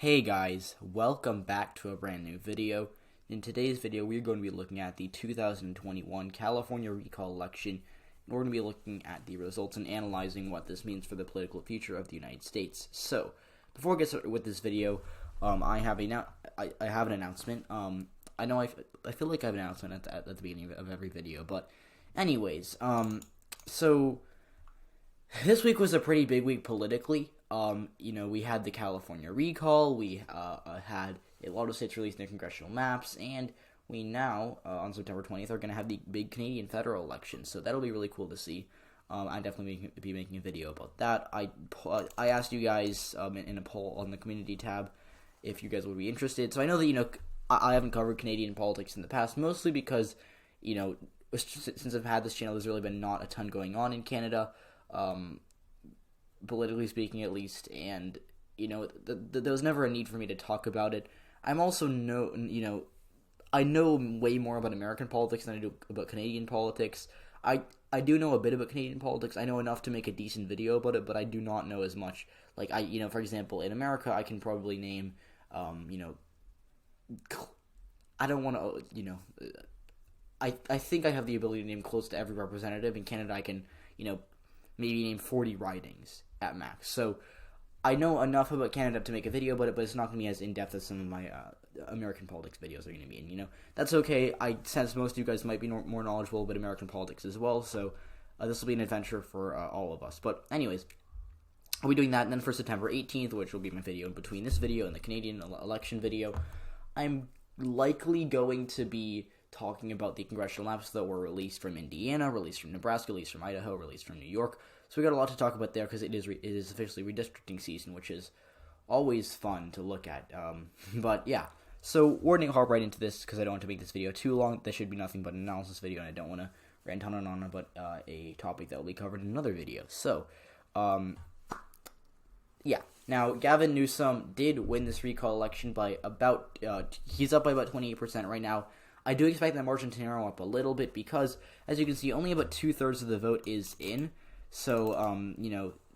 Hey guys, welcome back to a brand new video. In today's video, we're going to be looking at the 2021 California recall election, and we're going to be looking at the results and analyzing what this means for the political future of the United States. So, before we get started with this video, I have an announcement. I know I feel like I have an announcement at the beginning of every video, but anyways, so this week was a pretty big week politically. We had the California recall, we had a lot of states releasing their congressional maps, and we now, on September 20th, are going to have the big Canadian federal election, so that'll be really cool to see. I'll definitely be making a video about that. I asked you guys in a poll on the community tab if you guys would be interested, so I know that, I haven't covered Canadian politics in the past, mostly because, since I've had this channel, there's really been not a ton going on in Canada, politically speaking at least, and there was never a need for me to talk about it. I'm also I know way more about American politics than I do about Canadian politics. I do know a bit about Canadian politics. I know enough to make a decent video about it, but I do not know as much. Like for example, in America, I can probably name I don't want to I think I have the ability to name close to every representative. In Canada, I can maybe name 40 ridings at max. So I know enough about Canada to make a video about it, but it's not going to be as in-depth as some of my American politics videos are going to be. And, that's okay. I sense most of you guys might be more knowledgeable about American politics as well, so this will be an adventure for all of us. But anyways, I'll be doing that, and then for September 18th, which will be my video in between this video and the Canadian election video, I'm likely going to be talking about the congressional maps that were released from Indiana, released from Nebraska, released from Idaho, released from New York. So we got a lot to talk about there because it is officially redistricting season, which is always fun to look at. But yeah, so we're going to hop right into this because I don't want to make this video too long. This should be nothing but an analysis video, and I don't want to rant on and on about a topic that will be covered in another video. So, yeah. Now, Gavin Newsom did win this recall election by about, he's up by about 28% right now. I do expect that margin to narrow up a little bit because, as you can see, only about 2/3 of the vote is in. So,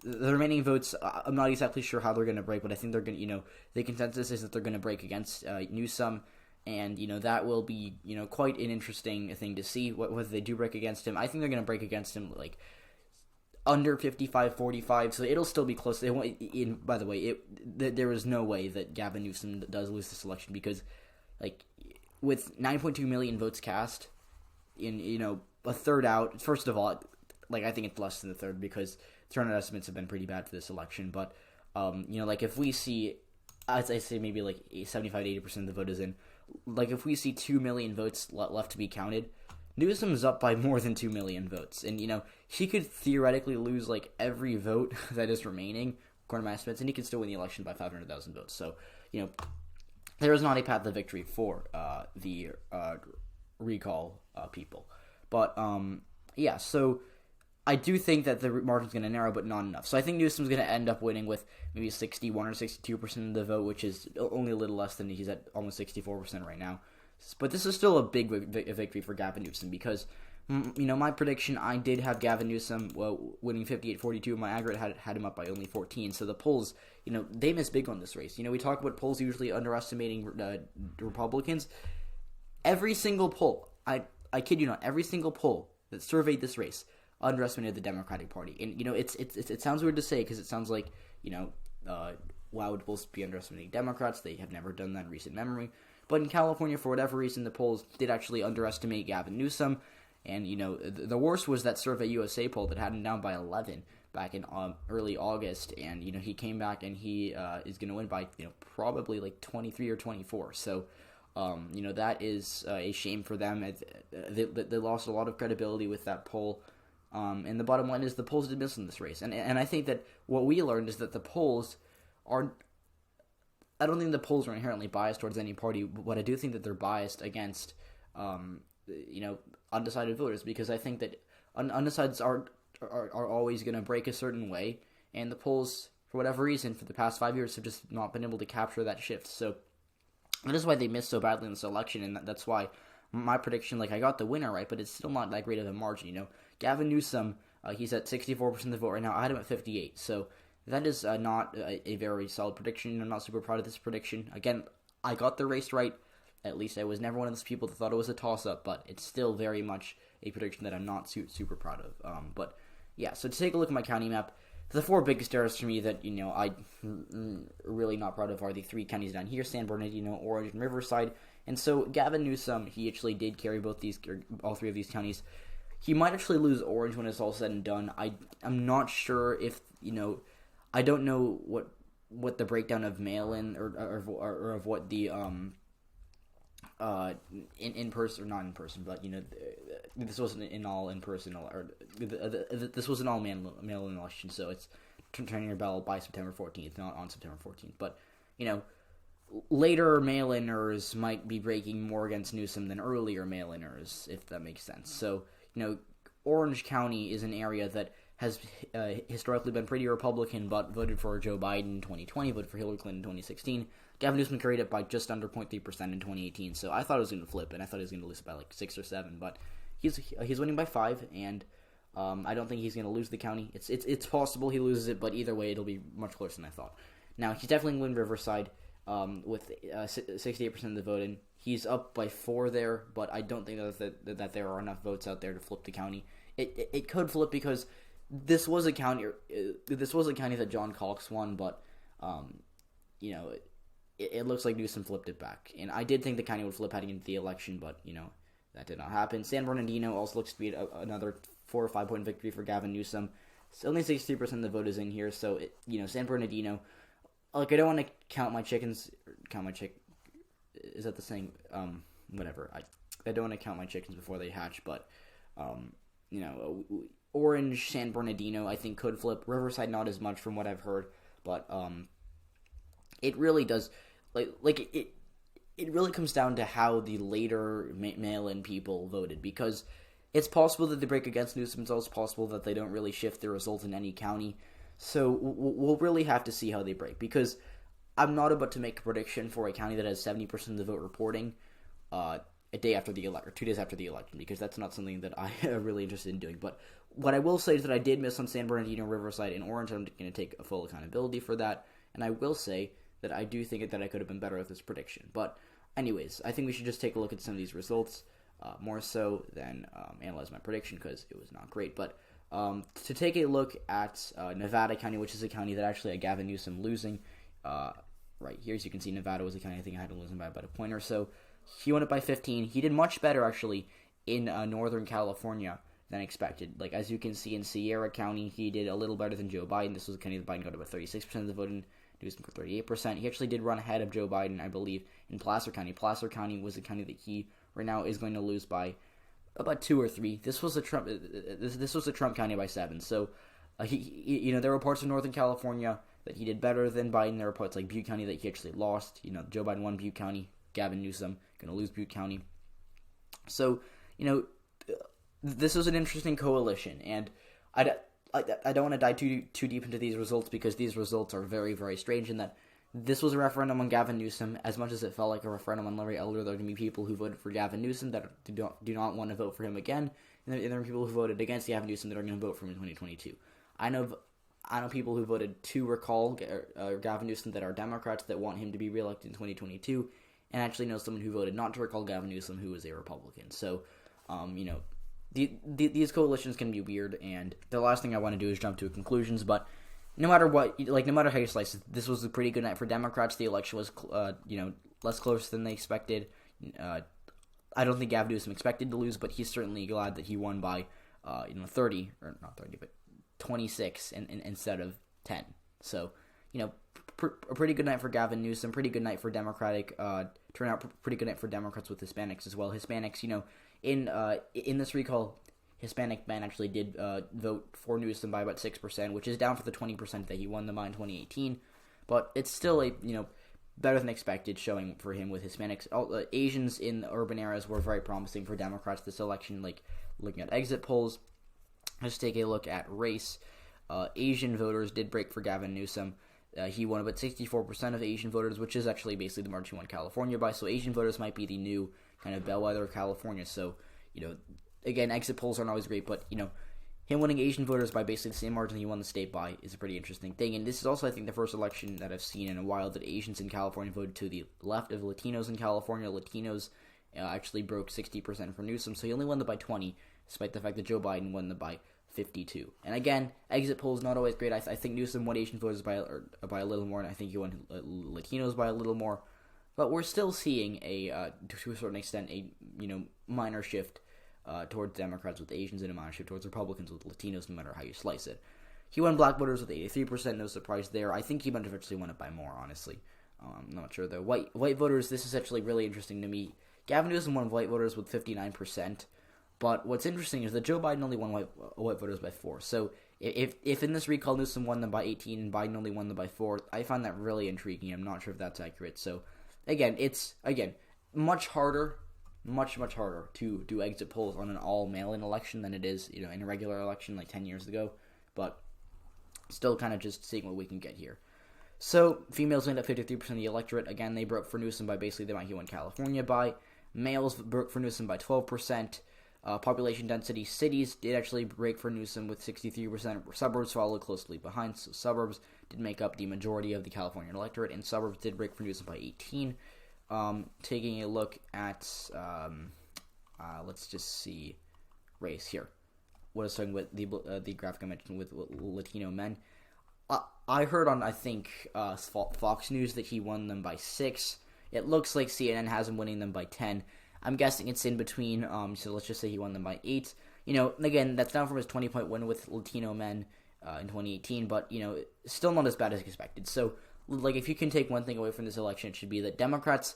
the remaining votes, I'm not exactly sure how they're going to break, but I think they're going to, the consensus is that they're going to break against Newsom, and, that will be, quite an interesting thing to see, whether they do break against him. I think they're going to break against him, like, under 55-45, so it'll still be close. By the way, there is no way that Gavin Newsom does lose this election because, like, with 9.2 million votes cast, in, a third out, first of all, I think it's less than a third because turnout estimates have been pretty bad for this election, but, if we see, as I say, maybe, 75-80% of the vote is in, if we see 2 million votes left to be counted, Newsom's up by more than 2 million votes, and, he could theoretically lose, every vote that is remaining, according to my estimates, and he could still win the election by 500,000 votes, so, there is not a path to victory for the recall people. But, yeah, so I do think that the margin's going to narrow, but not enough. So I think Newsom's going to end up winning with maybe 61 or 62% of the vote, which is only a little less than he's at almost 64% right now. But this is still a big victory for Gavin Newsom because, my prediction, I did have Gavin Newsom winning 58-42. My aggregate had him up by only 14. So the polls, they miss big on this race. We talk about polls usually underestimating Republicans. Every single poll, I kid you not, every single poll that surveyed this race underestimated the Democratic Party. And, it sounds weird to say because it sounds like, why would polls be underestimating Democrats? They have never done that in recent memory. But in California, for whatever reason, the polls did actually underestimate Gavin Newsom. And, the worst was that Survey USA poll that had him down by 11 back in early August. And, he came back and he is going to win by, probably 23 or 24. So, that is a shame for them. They lost a lot of credibility with that poll. And the bottom line is the polls did miss in this race. And I think that what we learned is that the polls are... I don't think the polls are inherently biased towards any party, but I do think that they're biased against, undecided voters, because I think that undecideds are always going to break a certain way, and the polls, for whatever reason, for the past 5 years have just not been able to capture that shift. So that is why they missed so badly in this election, and that's why my prediction, I got the winner right, but it's still not that great of a margin, Gavin Newsom, he's at 64% of the vote right now. I had him at 58, so that is not a very solid prediction. I'm not super proud of this prediction. Again, I got the race right. At least I was never one of those people that thought it was a toss-up, but it's still very much a prediction that I'm not super proud of. But yeah, so to take a look at my county map, the four biggest areas for me that, I'm really not proud of are the three counties down here: San Bernardino, Orange, and Riverside. And so Gavin Newsom, he actually did carry all three of these counties. He might actually lose Orange when it's all said and done. I'm not sure if, I don't know what the breakdown of mail-in or of what the in person, or not in person, but this wasn't an all in person, or this was an all mail-in election, so it's turning your ballot by September 14th, not on September 14th. But later mail-inners might be breaking more against Newsom than earlier mail-inners, if that makes sense. So Orange County is an area that has historically been pretty Republican, but voted for Joe Biden in 2020, voted for Hillary Clinton in 2016. Gavin Newsom carried it by just under 0.3% in 2018, so I thought it was going to flip, and I thought he was going to lose by like 6 or 7, but he's winning by 5, and I don't think he's going to lose the county. It's possible he loses it, but either way, it'll be much closer than I thought. Now, he's definitely going to win Riverside with 68% of the vote in. He's up by 4 there, but I don't think that there are enough votes out there to flip the county. It could flip because this was a county that John Cox won, but it looks like Newsom flipped it back. And I did think the county would flip heading into the election, but that did not happen. San Bernardino also looks to be another 4 or 5 point victory for Gavin Newsom. So only 63% of the vote is in here, so San Bernardino. Like, I don't want to count my chickens. Is that the same? Whatever. I don't want to count my chickens before they hatch, but Orange, San Bernardino, I think could flip. Riverside, not as much from what I've heard, but it really does. It really comes down to how the later mail-in people voted, because it's possible that they break against Newsom. It's also possible that they don't really shift the result in any county. So we'll really have to see how they break, because I'm not about to make a prediction for a county that has 70% of the vote reporting a day after the election, or 2 days after the election, because that's not something that I am really interested in doing. But what I will say is that I did miss on San Bernardino, Riverside, and Orange. I'm going to take a full accountability for that, and I will say that I do think that I could have been better at this prediction. But anyways, I think we should just take a look at some of these results, more so than analyze my prediction, because it was not great. But to take a look at Nevada County, which is a county that actually had Gavin Newsom losing, right here, as you can see, Nevada was a county I think I had him losing by about a point or so. He won it by 15. He did much better, actually, in Northern California than expected. Like, as you can see in Sierra County, he did a little better than Joe Biden. This was a county that Biden got about 36% of the vote in. Newsom got 38%. He actually did run ahead of Joe Biden, I believe, in Placer County. Placer County was a county that he right now is going to lose by about 2 or 3. This was a Trump. This was a Trump county by 7. So, there were parts of Northern California that he did better than Biden. There were parts like Butte County that he actually lost. Joe Biden won Butte County. Gavin Newsom going to lose Butte County. So, this was an interesting coalition, and I don't want to dive too deep into these results, because these results are very, very strange in that this was a referendum on Gavin Newsom. As much as it felt like a referendum on Larry Elder, there are going to be people who voted for Gavin Newsom that do not want to vote for him again, and there are people who voted against Gavin Newsom that are going to vote for him in 2022. I know people who voted to recall Gavin Newsom that are Democrats that want him to be reelected in 2022, and actually know someone who voted not to recall Gavin Newsom who is a Republican. So, these coalitions can be weird, and the last thing I want to do is jump to conclusions, but no matter what, no matter how you slice it, this was a pretty good night for Democrats. The election was, less close than they expected. I don't think Gavin Newsom expected to lose, but he's certainly glad that he won by, 30, or not 30, but 26 instead of 10. So, a pretty good night for Gavin Newsom, pretty good night for Democratic turnout, pretty good night for Democrats with Hispanics as well. Hispanics, in this recall, Hispanic men actually did vote for Newsom by about 6%, which is down from the 20% that he won them by in 2018. But it's still a better than expected showing for him with Hispanics. Asians in the urban areas were very promising for Democrats this election. Like, looking at exit polls, let's take a look at race. Asian voters did break for Gavin Newsom. He won about 64% of Asian voters, which is actually basically the margin he won California by. So Asian voters might be the new kind of bellwether of California. So, again, exit polls aren't always great, but, him winning Asian voters by basically the same margin he won the state by is a pretty interesting thing. And this is also, I think, the first election that I've seen in a while that Asians in California voted to the left of Latinos in California. Latinos actually broke 60% for Newsom, so he only won by 20, despite the fact that Joe Biden won by 52. And again, exit polls not always great. I think Newsom won Asian voters by a little more, and I think he won Latinos by a little more. But we're still seeing to a certain extent, a minor shift towards Democrats with Asians and a minor shift towards Republicans with Latinos, no matter how you slice it. He won black voters with 83%, no surprise there. I think he might have actually won it by more, honestly. I'm not sure, though. White voters, this is actually really interesting to me. Gavin Newsom won white voters with 59%, but what's interesting is that Joe Biden only won white voters by 4. So if in this recall Newsom won them by 18 and Biden only won them by 4, I find that really intriguing. I'm not sure if that's accurate. So again, it's much harder to do exit polls on an all mail-in election than it is, in a regular election like 10 years ago. But still kind of just seeing what we can get here. So females made up 53% of the electorate. Again, they broke for Newsom by basically the amount he won California by. Males broke for Newsom by 12%. Population density, cities did actually break for Newsom with 63%. Suburbs followed closely behind. So suburbs did make up the majority of the California electorate, and suburbs did break for Newsom by 18. Taking a look at, let's just see, race here. What I was talking with the graphic I mentioned with Latino men. I heard on, I think, Fox News that he won them by 6. It looks like CNN has him winning them by 10. I'm guessing it's in between, so let's just say he won them by 8. Again, that's down from his 20-point win with Latino men in 2018, but, still not as bad as expected. So, if you can take one thing away from this election, it should be that Democrats,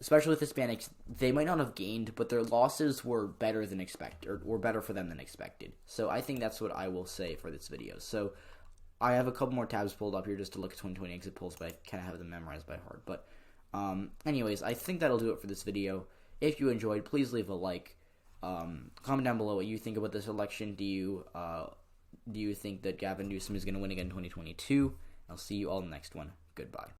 especially with Hispanics, they might not have gained, but their losses were better than expected, or better for them than expected. So I think that's what I will say for this video. So I have a couple more tabs pulled up here just to look at 2020 exit polls, but I kind of have them memorized by heart. But anyways, I think that'll do it for this video. If you enjoyed, please leave a like. Comment down below what you think about this election. Do you think that Gavin Newsom is going to win again in 2022? I'll see you all in the next one. Goodbye.